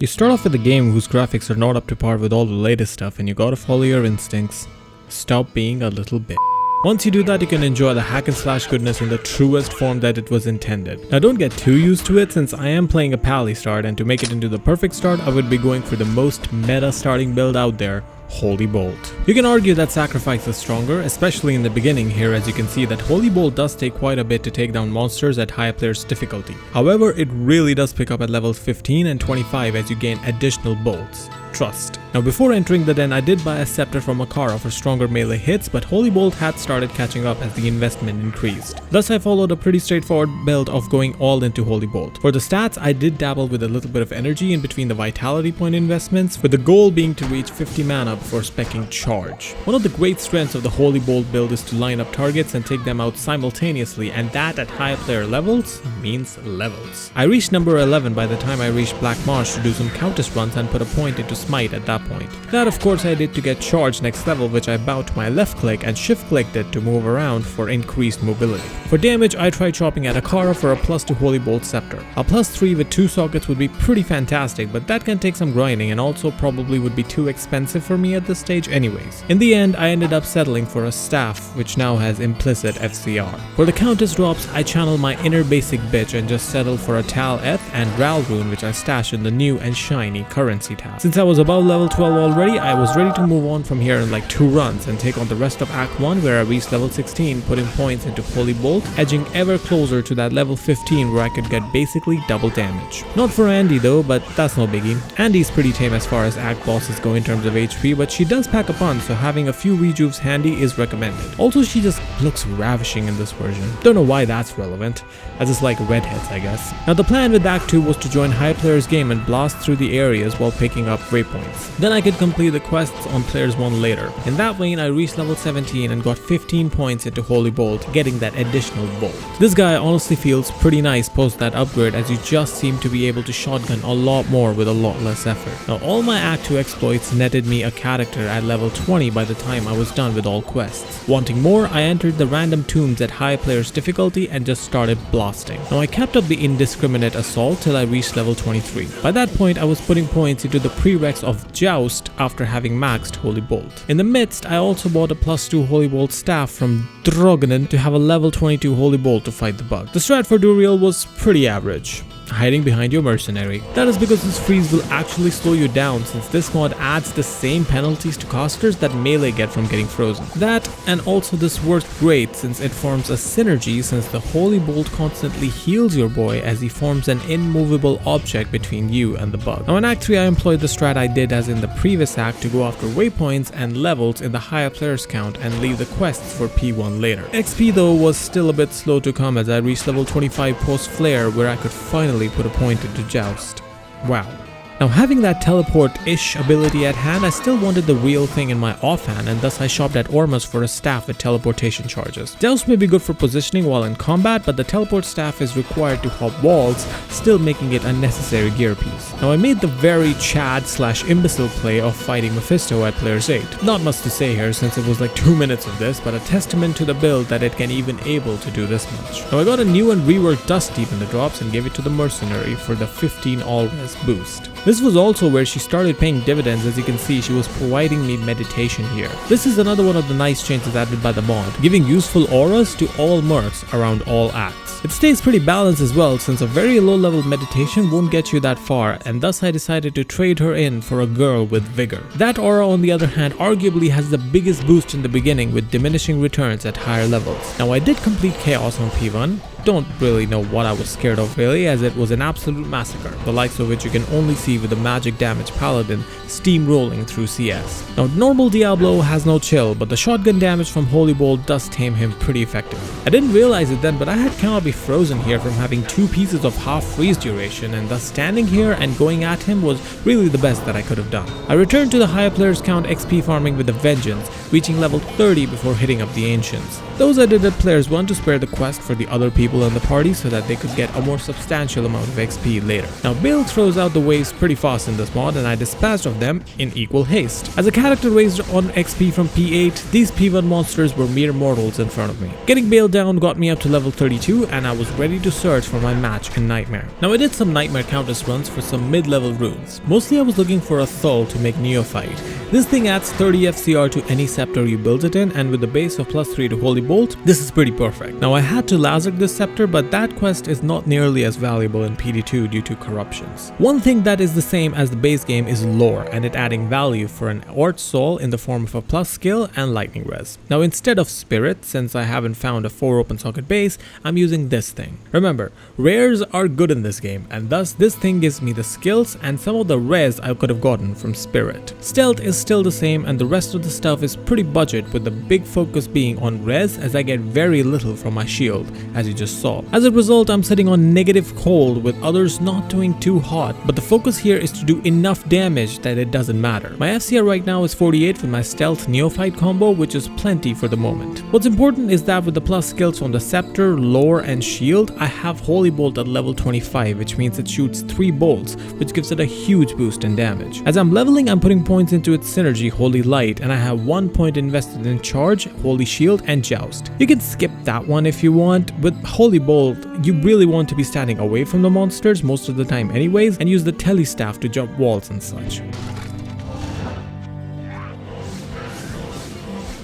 You start off with a game whose graphics are not up to par with all the latest stuff and you gotta follow your instincts. Stop being a little bitch. Once you do that, you can enjoy the hack and slash goodness in the truest form that it was intended. Now don't get too used to it since I am playing a pally start, and to make it into the perfect start I would be going for the most meta starting build out there, Holy Bolt. You can argue that Sacrifice is stronger, especially in the beginning here, as you can see that Holy Bolt does take quite a bit to take down monsters at high players difficulty. However, it really does pick up at levels 15 and 25 as you gain additional bolts. Trust. Now before entering the den I did buy a scepter from Makara for stronger melee hits, but Holy Bolt had started catching up as the investment increased. Thus I followed a pretty straightforward build of going all into Holy Bolt. For the stats I did dabble with a little bit of energy in between the vitality point investments, with the goal being to reach 50 mana before speccing Charge. One of the great strengths of the Holy Bolt build is to line up targets and take them out simultaneously, and that at high player levels means levels. I reached number 11 by the time I reached Black Marsh to do some countess runs and put a point into Smite at that point. That of course I did to get Charge next level, which I bowed to my left click and shift clicked it to move around for increased mobility. For damage I tried chopping at Akara for a +2 Holy Bolt Scepter. A +3 with 2 sockets would be pretty fantastic, but that can take some grinding and also probably would be too expensive for me at this stage anyways. In the end I ended up settling for a staff which now has implicit FCR. For the countess drops I channel my inner basic bitch and just settled for a Tal Eth and Ral rune, which I stashed in the new and shiny currency tab. Since I was above level 12 already, I was ready to move on from here in like 2 runs and take on the rest of Act 1, where I reached level 16, putting points into Holy Bolt, edging ever closer to that level 15 where I could get basically double damage. Not for Andy though, but that's no biggie. Andy's pretty tame as far as Act bosses go in terms of HP, but she does pack a punch, so having a few rejuves handy is recommended. Also, she just looks ravishing in this version. Don't know why that's relevant, as it's like redheads I guess. Now the plan with Act 2 was to join high players game and blast through the areas while picking up waypoints. Then I could complete the quests on players 1 later. In that vein I reached level 17 and got 15 points into Holy Bolt, getting that additional bolt. This guy honestly feels pretty nice post that upgrade, as you just seem to be able to shotgun a lot more with a lot less effort. Now all my Act 2 exploits netted me a character at level 20 by the time I was done with all quests. Wanting more, I entered the random tombs at high players difficulty and just started blasting. Now I kept up the indiscriminate assault till I reached level 23. By that point I was putting points into the prereqs of Joust after having maxed Holy Bolt. In the midst, I also bought a +2 Holy Bolt staff from Drogonen to have a level 22 Holy Bolt to fight the bug. The strat for Duriel was pretty average, hiding behind your mercenary. That is because this freeze will actually slow you down, since this mod adds the same penalties to casters that melee get from getting frozen. That, and also this works great since it forms a synergy, since the Holy Bolt constantly heals your boy as he forms an immovable object between you and the bug. Now in Act 3 I employed the strat I did as in the previous act to go after waypoints and levels in the higher players count and leave the quests for P1 later. XP though was still a bit slow to come, as I reached level 25 post Flare, where I could finally put a point into Joust. Wow. Now having that teleport-ish ability at hand, I still wanted the real thing in my offhand, and thus I shopped at Ormus for a staff with teleportation charges. Joust may be good for positioning while in combat, but the teleport staff is required to hop walls, still making it a necessary gear piece. Now I made the very Chad/imbecile play of fighting Mephisto at players 8. Not much to say here since it was like 2 minutes of this, but a testament to the build that it can even able to do this much. Now I got a new and reworked Dust Deep in the drops and gave it to the mercenary for the 15 all-res boost. This was also where she started paying dividends. As you can see, she was providing me meditation here. This is another one of the nice changes added by the mod, giving useful auras to all mercs around all acts. It stays pretty balanced as well, since a very low level meditation won't get you that far, and thus I decided to trade her in for a girl with vigor. That aura on the other hand arguably has the biggest boost in the beginning, with diminishing returns at higher levels. Now I did complete Chaos on P1. Don't really know what I was scared of really, as it was an absolute massacre, the likes of which you can only see with the magic damage paladin steamrolling through CS. Now normal Diablo has no chill, but the shotgun damage from Holy Bolt does tame him pretty effectively. I didn't realize it then, but I had cannot be frozen here from having 2 pieces of half freeze duration, and thus standing here and going at him was really the best that I could have done. I returned to the higher players count XP farming with a vengeance, reaching level 30 before hitting up the ancients. Those I did at players 1 to spare the quest for the other people people in the party so that they could get a more substantial amount of XP later. Now Bale throws out the waves pretty fast in this mod, and I dispatched of them in equal haste. As a character raised on XP from P8, these P1 monsters were mere mortals in front of me. Getting Bale down got me up to level 32, and I was ready to search for my match in Nightmare. Now I did some Nightmare Countess runs for some mid-level runes. Mostly I was looking for a Thul to make Neophyte. This thing adds 30 FCR to any scepter you build it in, and with the base of +3 to Holy Bolt, this is pretty perfect. Now I had to Lazark this scepter, but that quest is not nearly as valuable in PD2 due to corruptions. One thing that is the same as the base game is lore, and it adding value for an Ort Soul in the form of a plus skill and lightning res. Now instead of Spirit, since I haven't found a 4 open socket base, I'm using this thing. Remember, rares are good in this game, and thus this thing gives me the skills and some of the res I could have gotten from Spirit. Stealth is still the same, and the rest of the stuff is pretty budget, with the big focus being on res, as I get very little from my shield, as you just saw. As a result, I'm sitting on negative cold with others not doing too hot, but the focus here is to do enough damage that it doesn't matter. My FCR right now is 48 with my Stealth Neophyte combo, which is plenty for the moment. What's important is that with the plus skills on the Scepter, Lore and Shield, I have Holy Bolt at level 25, which means it shoots 3 bolts, which gives it a huge boost in damage. As I'm leveling, I'm putting points into its synergy, Holy Light, and I have 1 point invested in Charge, Holy Shield and Joust. You can skip that one if you want. With Holy Bolt, you really want to be standing away from the monsters most of the time anyways, and use the Telestaff to jump walls and such.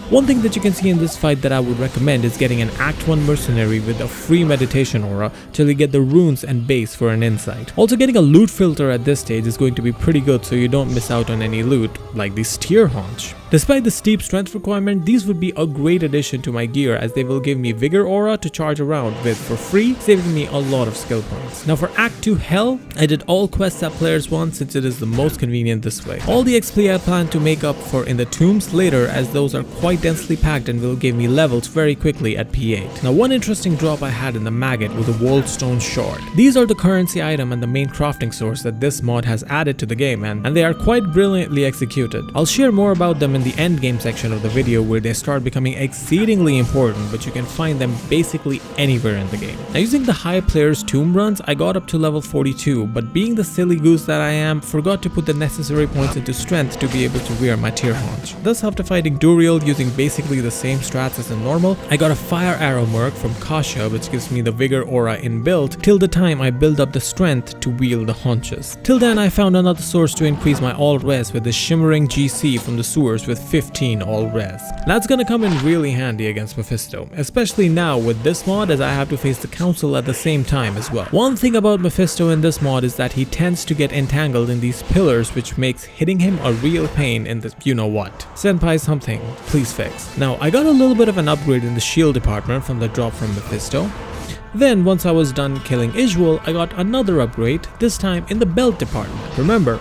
One thing that you can see in this fight that I would recommend is getting an Act 1 Mercenary with a free meditation aura till you get the runes and base for an insight. Also, getting a loot filter at this stage is going to be pretty good so you don't miss out on any loot, like the Steer Haunch. Despite the steep strength requirement, these would be a great addition to my gear, as they will give me Vigor Aura to charge around with for free, saving me a lot of skill points. Now for Act 2 Hell, I did all quests that players want since it is the most convenient this way. All the XP I plan to make up for in the tombs later, as those are quite densely packed and will give me levels very quickly at P8. Now one interesting drop I had in the Maggot was a Wallstone Shard. These are the currency item and the main crafting source that this mod has added to the game, and they are quite brilliantly executed. I'll share more about them in the endgame section of the video, where they start becoming exceedingly important, but you can find them basically anywhere in the game. Now using the high players tomb runs, I got up to level 42, but being the silly goose that I am, forgot to put the necessary points into strength to be able to wear my Tear Haunch. Thus after fighting Duriel using basically the same strats as in normal, I got a Fire Arrow Merc from Kasha, which gives me the Vigor Aura inbuilt till the time I build up the strength to wield the haunches. Till then I found another source to increase my all res with the Shimmering GC from the sewers with 15 all res. That's gonna come in really handy against Mephisto, especially now with this mod, as I have to face the council at the same time as well. One thing about Mephisto in this mod is that he tends to get entangled in these pillars, which makes hitting him a real pain in the you know what. Senpai something, please fix. Now I got a little bit of an upgrade in the shield department from the drop from Mephisto. Then once I was done killing Isuel, I got another upgrade, this time in the belt department. Remember,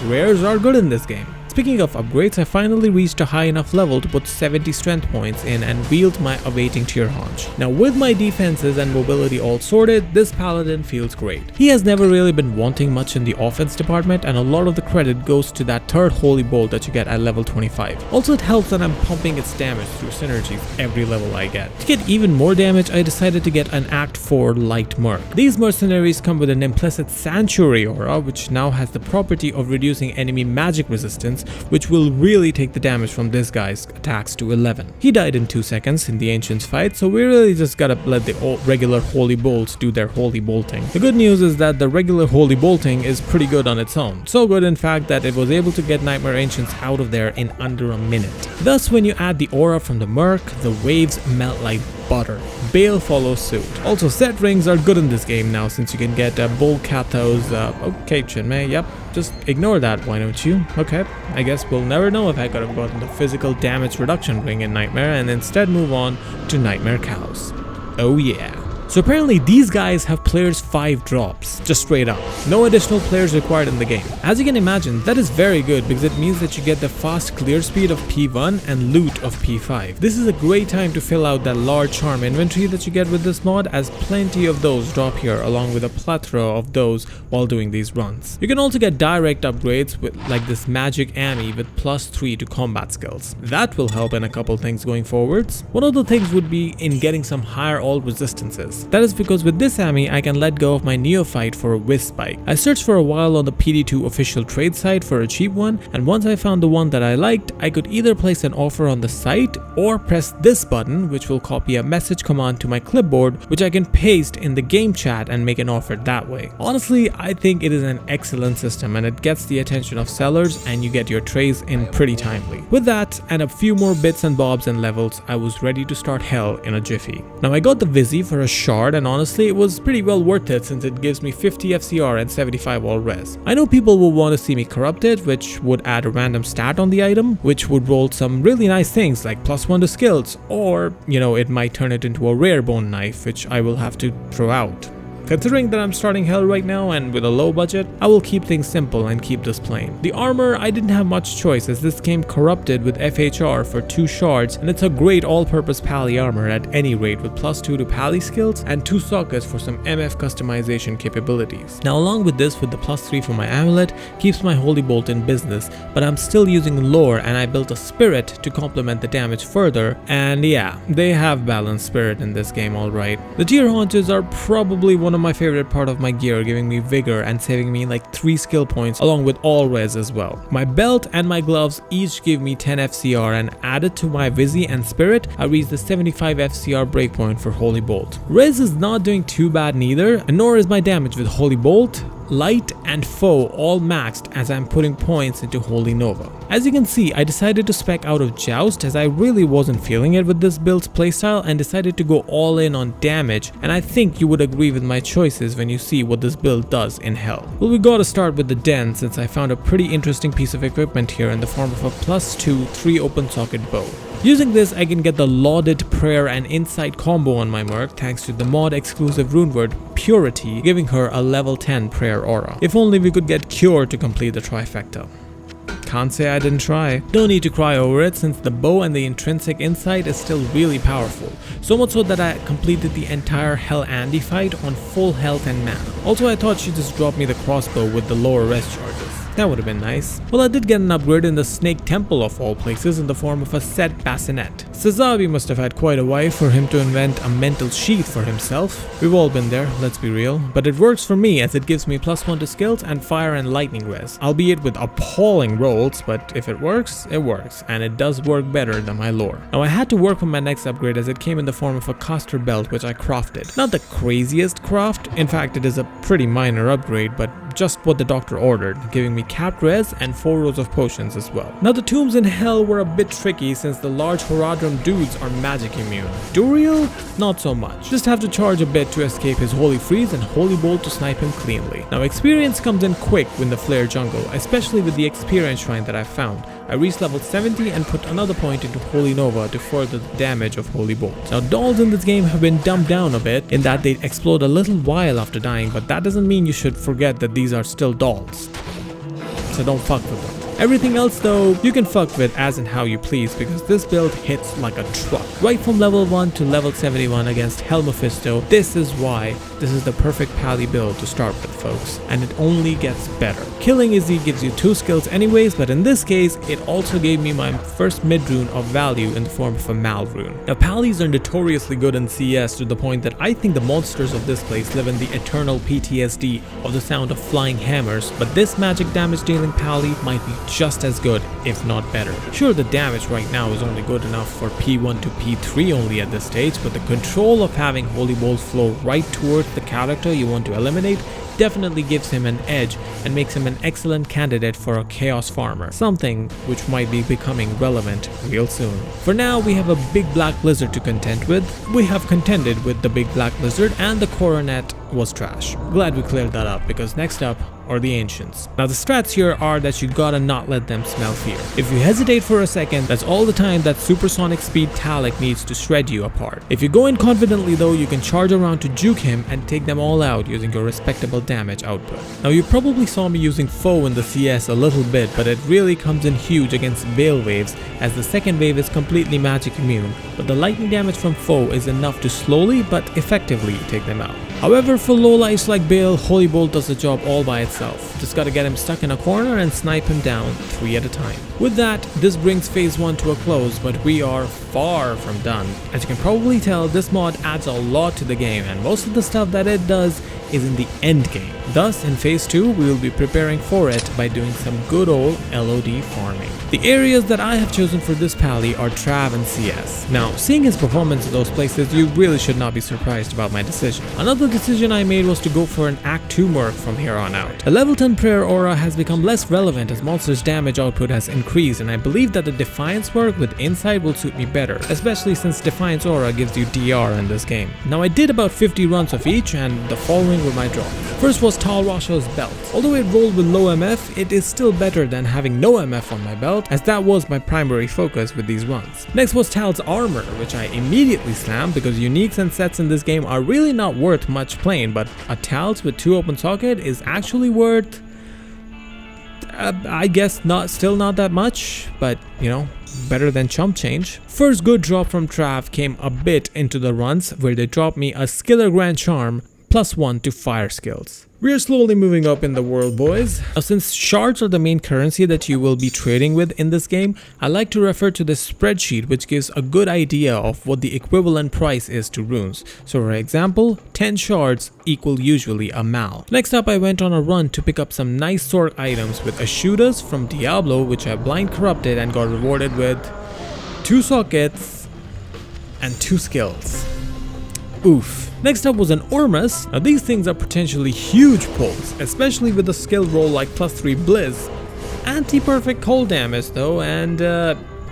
rares are good in this game. Speaking of upgrades, I finally reached a high enough level to put 70 strength points in and wield my awaiting Tear Haunch. Now with my defenses and mobility all sorted, this paladin feels great. He has never really been wanting much in the offense department, and a lot of the credit goes to that third Holy Bolt that you get at level 25. Also it helps that I'm pumping its damage through synergies every level I get. To get even more damage, I decided to get an Act 4 Light Merc. These mercenaries come with an implicit Sanctuary Aura, which now has the property of reducing enemy magic resistance, which will really take the damage from this guy's attacks to 11. He died in 2 seconds in the Ancients fight, so we really just gotta let the regular Holy Bolts do their Holy Bolting. The good news is that the regular Holy Bolting is pretty good on its own. So good in fact that it was able to get Nightmare Ancients out of there in under a minute. Thus when you add the aura from the Merc, the waves melt like butter. Bale follows suit. Also set rings are good in this game now, since you can get Bull Kathos. Okay Chinmay, yep, just ignore that, why don't you? Okay, I guess we'll never know if I could have gotten the physical damage reduction ring in Nightmare and instead move on to Nightmare Cows. Oh yeah. So apparently these guys have players 5 drops, just straight up. No additional players required in the game. As you can imagine, that is very good because it means that you get the fast clear speed of P1 and loot of P5. This is a great time to fill out that large charm inventory that you get with this mod, as plenty of those drop here along with a plethora of those while doing these runs. You can also get direct upgrades with like this Magic Ami with +3 to combat skills. That will help in a couple things going forwards. One of the things would be in getting some higher all resistances. this. That is because with this Ami, I can let go of my neophyte for a whiz spike. I searched for a while on the PD2 official trade site for a cheap one, and once I found the one that I liked, I could either place an offer on the site or press this button, which will copy a message command to my clipboard, which I can paste in the game chat and make an offer that way. Honestly, I think it is an excellent system and it gets the attention of sellers and you get your trades in pretty timely. With that and a few more bits and bobs and levels, I was ready to start hell in a jiffy. Now I got the Vizzy for a shard and honestly it was pretty well worth it since it gives me 50 FCR and 75 all res. I know people will want to see me corrupted, which would add a random stat on the item, which would roll some really nice things like +1 to skills, or it might turn it into a rare bone knife, which I will have to throw out. Considering that I'm starting hell right now and with a low budget, I will keep things simple and keep this plain. The armor, I didn't have much choice as this came corrupted with FHR for 2 shards and it's a great all-purpose pally armor at any rate with +2 to pally skills and 2 sockets for some MF customization capabilities. Now along with this, with the +3 for my amulet, keeps my holy bolt in business, but I'm still using lore and I built a spirit to complement the damage further, and yeah, they have balanced spirit in this game alright. The tier haunches are probably one of my favorite part of my gear, giving me vigor and saving me like 3 skill points along with all res as well. My belt and my gloves each give me 10 FCR and added to my Vizzy and Spirit, I reached the 75 FCR breakpoint for Holy Bolt. Res is not doing too bad neither, and nor is my damage with Holy Bolt, Light and Foe all maxed as I'm putting points into Holy Nova. As you can see, I decided to spec out of Joust as I really wasn't feeling it with this build's playstyle and decided to go all in on damage, and I think you would agree with my choices when you see what this build does in hell. Well, we gotta start with the Den since I found a pretty interesting piece of equipment here in the form of a +2 3 open socket bow. Using this, I can get the lauded prayer and insight combo on my merc thanks to the mod exclusive rune word Purity, giving her a level 10 prayer aura. If only we could get Cure to complete the trifecta. Can't say I didn't try. Don't need to cry over it since the bow and the intrinsic insight is still really powerful. So much so that I completed the entire Hell Andy fight on full health and mana. Also, I thought she'd just drop me the crossbow with the lower rest charges. That would have been nice. Well, I did get an upgrade in the Snake Temple of all places in the form of a set bassinet. Sazabi must have had quite a wife for him to invent a mental sheath for himself. We've all been there, let's be real. But it works for me as it gives me +1 to skills and fire and lightning res. Albeit with appalling rolls, but if it works, and it does work better than my lore. Now I had to work on my next upgrade as it came in the form of a caster belt which I crafted. Not the craziest craft, in fact it is a pretty minor upgrade, but just what the doctor ordered, giving me capped res and 4 rows of potions as well. Now the tombs in hell were a bit tricky since the large Horadrim dudes are magic immune. Duriel? Not so much. Just have to charge a bit to escape his Holy Freeze and Holy Bolt to snipe him cleanly. Now experience comes in quick in the Flare jungle, especially with the experience shrine that I found. I reached level 70 and put another point into Holy Nova to further the damage of Holy Bolt. Now dolls in this game have been dumbed down a bit in that they explode a little while after dying, but that doesn't mean you should forget that these are still dolls. So don't fuck with them. Everything else though, you can fuck with as and how you please because this build hits like a truck. Right from level 1 to level 71 against Hell Mephisto, this is why this is the perfect pally build to start with, folks, and it only gets better. Killing Izzy gives you 2 skills anyways, but in this case, it also gave me my first mid-rune of value in the form of a Mal rune. Now pallies are notoriously good in CS to the point that I think the monsters of this place live in the eternal PTSD of the sound of flying hammers, but this magic damage dealing pally might be just as good, if not better. Sure, the damage right now is only good enough for P1 to P3 only at this stage, but the control of having Holy Bolt flow right towards the character you want to eliminate definitely gives him an edge and makes him an excellent candidate for a chaos farmer, something which might be becoming relevant real soon. For now, we have a big black lizard to contend with. We have contended with the big black lizard and the coronet was trash. Glad we cleared that up because next up are the ancients. Now the strats here are that you gotta not let them smell fear. If you hesitate for a second, that's all the time that supersonic speed Talik needs to shred you apart. If you go in confidently though, you can charge around to juke him and take them all out using your respectable damage output. Now you probably saw me using Foe in the CS a little bit, but it really comes in huge against Bale waves, as the second wave is completely magic immune, but the lightning damage from Foe is enough to slowly but effectively take them out. However, for low lives like Bale, Holy Bolt does the job all by itself. Just gotta get him stuck in a corner and snipe him down 3 at a time. With that, this brings phase 1 to a close, but we are far from done. As you can probably tell, this mod adds a lot to the game, and most of the stuff that it does is in the end game. Thus, in phase 2, we will be preparing for it by doing some good old LOD farming. The areas that I have chosen for this pally are Trav and CS. Now, seeing his performance in those places, you really should not be surprised about my decision. Another decision I made was to go for an Act 2 merc from here on out. A level 10 prayer aura has become less relevant as monsters' damage output has increased, and I believe that the Defiance merc with Insight will suit me better, especially since Defiance aura gives you DR in this game. Now, I did about 50 runs of each, and the following were my drops. First was Tal Rasho's belt. Although it rolled with low MF, it is still better than having no MF on my belt, as that was my primary focus with these runs. Next was Tal's armor, which I immediately slammed because uniques and sets in this game are really not worth much playing, but a Tal's with 2 open socket is actually worth, I guess still not that much, but you know, better than chump change. First good drop from Trav came a bit into the runs, where they dropped me a Skiller Grand Charm +1 to fire skills. We are slowly moving up in the world, boys. Now, since shards are the main currency that you will be trading with in this game, I like to refer to this spreadsheet, which gives a good idea of what the equivalent price is to runes. So for example, 10 shards equal usually a mal. Next up, I went on a run to pick up some nice sword items with Ashudas from Diablo, which I blind corrupted and got rewarded with 2 sockets and 2 skills. Oof. Next up was an Ormus. Now these things are potentially huge pulls, especially with a skill roll like +3 Blizz. Anti-perfect cold damage though, and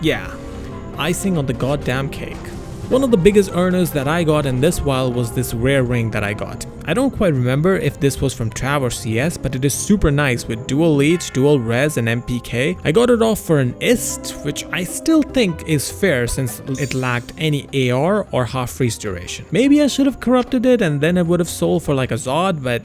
yeah, icing on the goddamn cake. One of the biggest earners that I got in this while was this rare ring that I got. I don't quite remember if this was from Trav or CS, but it is super nice with dual leech, dual res and MPK. I got it off for an ist, which I still think is fair since it lacked any AR or half freeze duration. Maybe I should have corrupted it and then it would have sold for like a Zod, but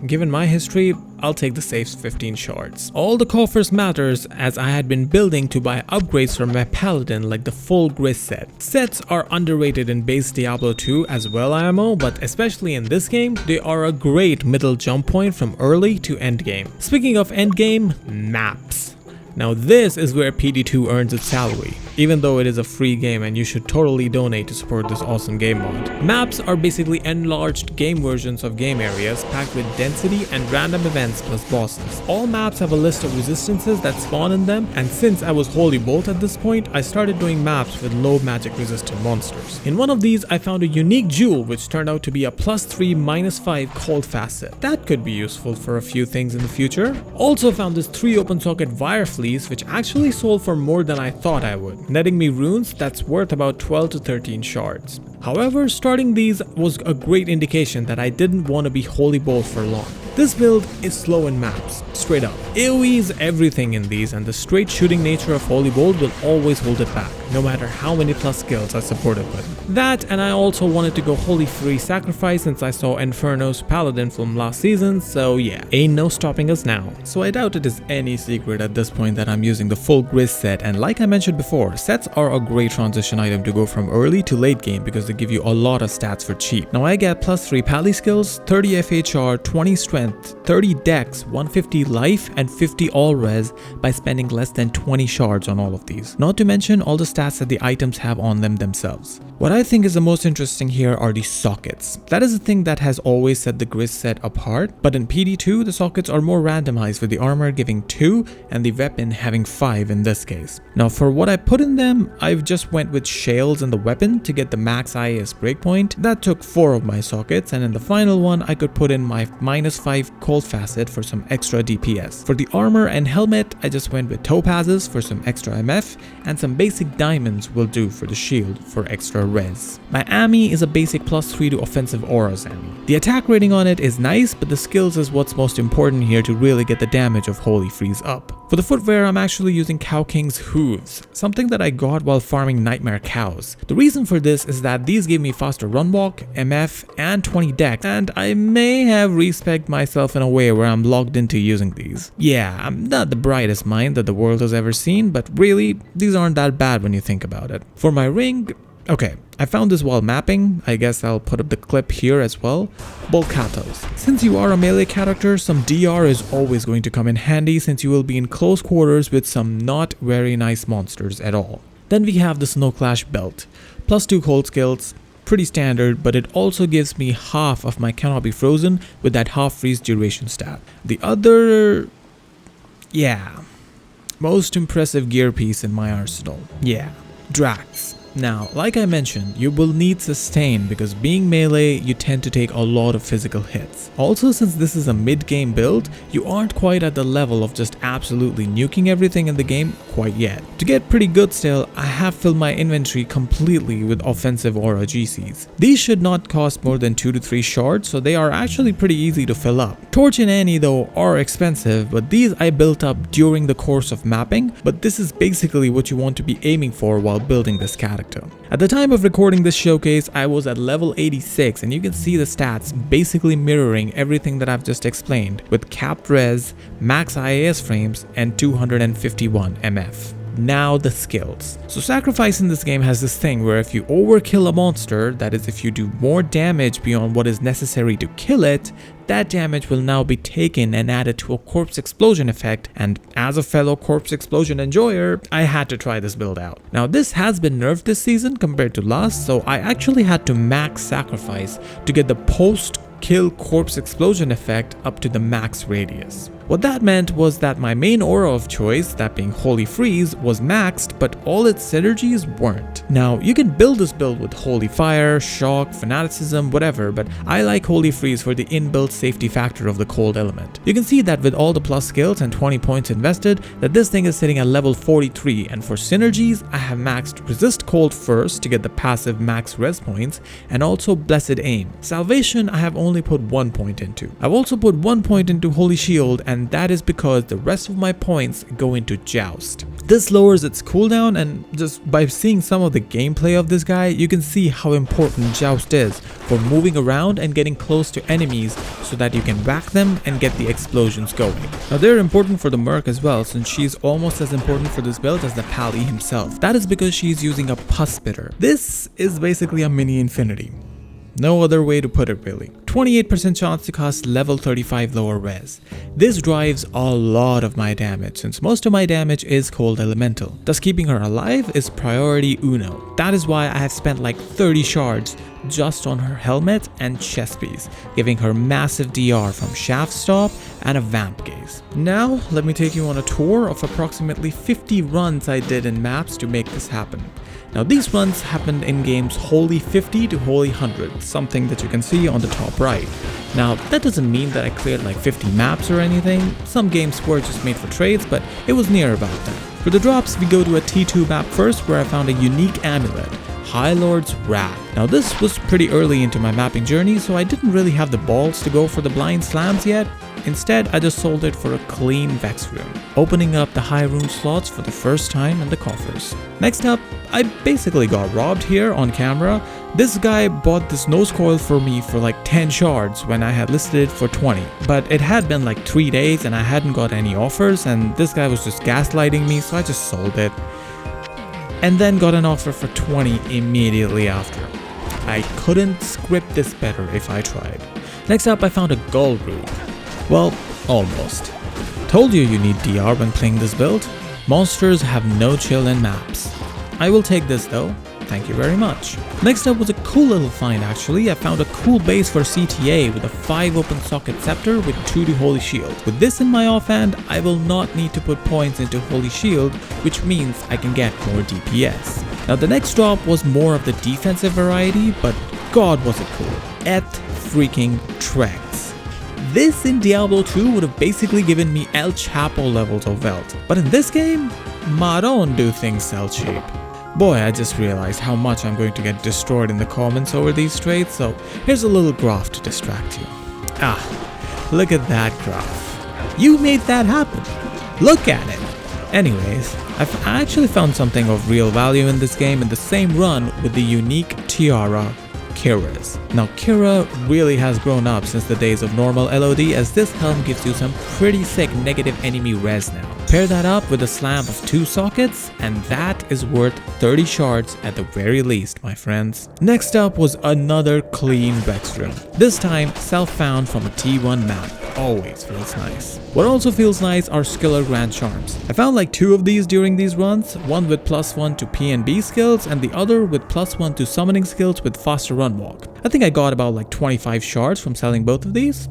given my history, I'll take the safe 15 shards. All the coffers matters, as I had been building to buy upgrades for my paladin like the full Grizz set. Sets are underrated in base Diablo 2 as well, IMO, but especially in this game, they are a great middle jump point from early to end game. Speaking of end game, maps. Now this is where PD2 earns its salary, even though it is a free game and you should totally donate to support this awesome game mod. Maps are basically enlarged game versions of game areas packed with density and random events plus bosses. All maps have a list of resistances that spawn in them, and since I was Holy Bolt at this point, I started doing maps with low magic resistant monsters. In one of these, I found a unique jewel which turned out to be a +3 -5 cold facet. That could be useful for a few things in the future. Also found this 3 open socket wire fleece, which actually sold for more than I thought I would, netting me runes that's worth about 12 to 13 shards. However, starting these was a great indication that I didn't want to be Holy Bolt for long. This build is slow in maps, straight up. AoE is everything in these, and the straight shooting nature of Holy Bolt will always hold it back, no matter how many plus skills I support it with. That, and I also wanted to go Holy Free Sacrifice since I saw Inferno's Paladin from last season, so yeah, ain't no stopping us now. So I doubt it is any secret at this point that I'm using the full Grizz set, and like I mentioned before, sets are a great transition item to go from early to late game because they give you a lot of stats for cheap. Now I get +3 pally skills, 30 FHR, 20 strength, 30 dex, 150 life, and 50 all res by spending less than 20 shards on all of these. Not to mention all the stats that the items have on them themselves. What I think is the most interesting here are the sockets. That is the thing that has always set the Grizz set apart, but in PD2 the sockets are more randomized, with the armor giving 2 and the weapon having 5 in this case. Now for what I put in them, I've just went with shales in the weapon to get the max IAS breakpoint. That took 4 of my sockets, and in the final one I could put in my -5 cold facet for some extra DPS. For the armor and helmet, I just went with topazes for some extra MF, and some basic diamonds will do for the shield for extra res. My Ami is a basic +3 to offensive auras Ami. The attack rating on it is nice, but the skills is what's most important here to really get the damage of Holy Freeze up. For the footwear, I'm actually using Cow King's hooves, something that I got while farming Nightmare Cows. The reason for this is that these give me faster run walk, MF, and 20 dex, and I may have respect myself in a way where I'm logged into using these. Yeah, I'm not the brightest mind that the world has ever seen, but really, these aren't that bad when you think about it. For my ring, okay, I found this while mapping. I guess I'll put up the clip here as well. Bolkatos. Since you are a melee character, some DR is always going to come in handy since you will be in close quarters with some not very nice monsters at all. Then we have the Snow Clash belt. +2 cold skills, pretty standard, but it also gives me half of my cannot be frozen with that half freeze duration stat. The other... yeah. Most impressive gear piece in my arsenal. Yeah. Drax. Now, like I mentioned, you will need sustain because being melee, you tend to take a lot of physical hits. Also, since this is a mid-game build, you aren't quite at the level of just absolutely nuking everything in the game quite yet. To get pretty good still, I have filled my inventory completely with offensive aura GCs. These should not cost more than 2 to 3 shards, so they are actually pretty easy to fill up. Torch and Annie though are expensive, but these I built up during the course of mapping, but this is basically what you want to be aiming for while building this character. At the time of recording this showcase, I was at level 86 and you can see the stats basically mirroring everything that I've just explained with capped res, max IAS frames, and 251 MF. Now the skills. So sacrifice in this game has this thing where if you overkill a monster, that is if you do more damage beyond what is necessary to kill it, that damage will now be taken and added to a corpse explosion effect, and as a fellow corpse explosion enjoyer, I had to try this build out. Now this has been nerfed this season compared to last, so I actually had to max sacrifice to get the post-kill corpse explosion effect up to the max radius. What that meant was that my main aura of choice, that being Holy Freeze, was maxed, but all its synergies weren't. Now, you can build this build with Holy Fire, Shock, Fanaticism, whatever, but I like Holy Freeze for the inbuilt safety factor of the cold element. You can see that with all the plus skills and 20 points invested, that this thing is sitting at level 43, and for synergies, I have maxed Resist Cold first to get the passive max res points, and also Blessed Aim. Salvation I have only put 1 point into. I've also put 1 point into Holy Shield, and that is because the rest of my points go into Joust. This lowers its cooldown, and just by seeing some of the gameplay of this guy, you can see how important Joust is for moving around and getting close to enemies so that you can whack them and get the explosions going. Now they're important for the Merc as well, since she's almost as important for this build as the Pally himself. That is because she's using a Pus Spitter. This is basically a mini Infinity. No other way to put it really. 28% chance to cast level 35 lower res. This drives a lot of my damage since most of my damage is cold elemental. Thus keeping her alive is priority uno. That is why I have spent like 30 shards just on her helmet and chest piece, giving her massive DR from Shaft Stop and a Vamp Gaze. Now let me take you on a tour of approximately 50 runs I did in maps to make this happen. Now these runs happened in games Holy 50 to Holy 100, something that you can see on the top right. Now that doesn't mean that I cleared like 50 maps or anything. Some games were just made for trades, but it was near about that. For the drops, we go to a T2 map first where I found a unique amulet, High Lord's Wrath. Now this was pretty early into my mapping journey, so I didn't really have the balls to go for the blind slams yet. Instead, I just sold it for a clean Vex rune, opening up the high rune slots for the first time in the coffers. Next up, I basically got robbed here on camera. This guy bought this nose coil for me for like 10 shards when I had listed it for 20. But it had been like 3 days and I hadn't got any offers, and this guy was just gaslighting me, so I just sold it. And then got an offer for 20 immediately after. I couldn't script this better if I tried. Next up, I found a Gull Rune. Well, almost. Told you need DR when playing this build. Monsters have no chill in maps. I will take this though, thank you very much. Next up was a cool little find actually. I found a cool base for CTA with a 5 open socket scepter with 2 to Holy Shield. With this in my offhand, I will not need to put points into Holy Shield, which means I can get more DPS. Now the next drop was more of the defensive variety, but god was it cool. Eth freaking Trex. This in Diablo 2 would have basically given me El Chapo levels of wealth, but in this game, Maron do things sell cheap. Boy, I just realized how much I'm going to get destroyed in the comments over these trades, so here's a little graph to distract you. Ah, look at that graph. You made that happen. Look at it. Anyways, I've actually found something of real value in this game in the same run with the unique tiara Kira's. Now Kira really has grown up since the days of normal LOD, as this helm gives you some pretty sick negative enemy res now. Pair that up with a slam of 2 sockets and that is worth 30 shards at the very least, my friends. Next up was another clean Vex room. This time self-found from a T1 map. Always feels nice. What also feels nice are Skiller Grand Charms. I found like 2 of these during these runs, one with +1 to PNB skills and the other with +1 to summoning skills with faster run walk. I think I got about like 25 shards from selling both of these.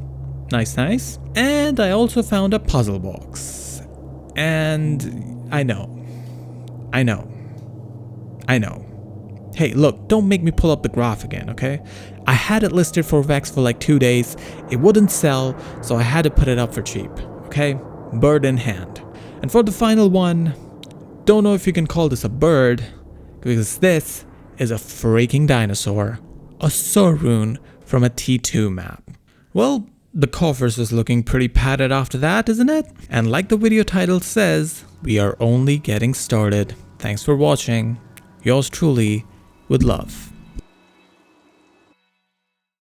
Nice, nice. And I also found a puzzle box. And I know. Hey, look, don't make me pull up the graph again, okay? I had it listed for Vex for like 2 days, it wouldn't sell, so I had to put it up for cheap, okay? Bird in hand. And for the final one, don't know if you can call this a bird, because this is a freaking dinosaur. A Sorun from a T2 map. Well, the coffers is looking pretty padded after that, isn't it? And like the video title says, we are only getting started. Thanks for watching. Yours truly, with love.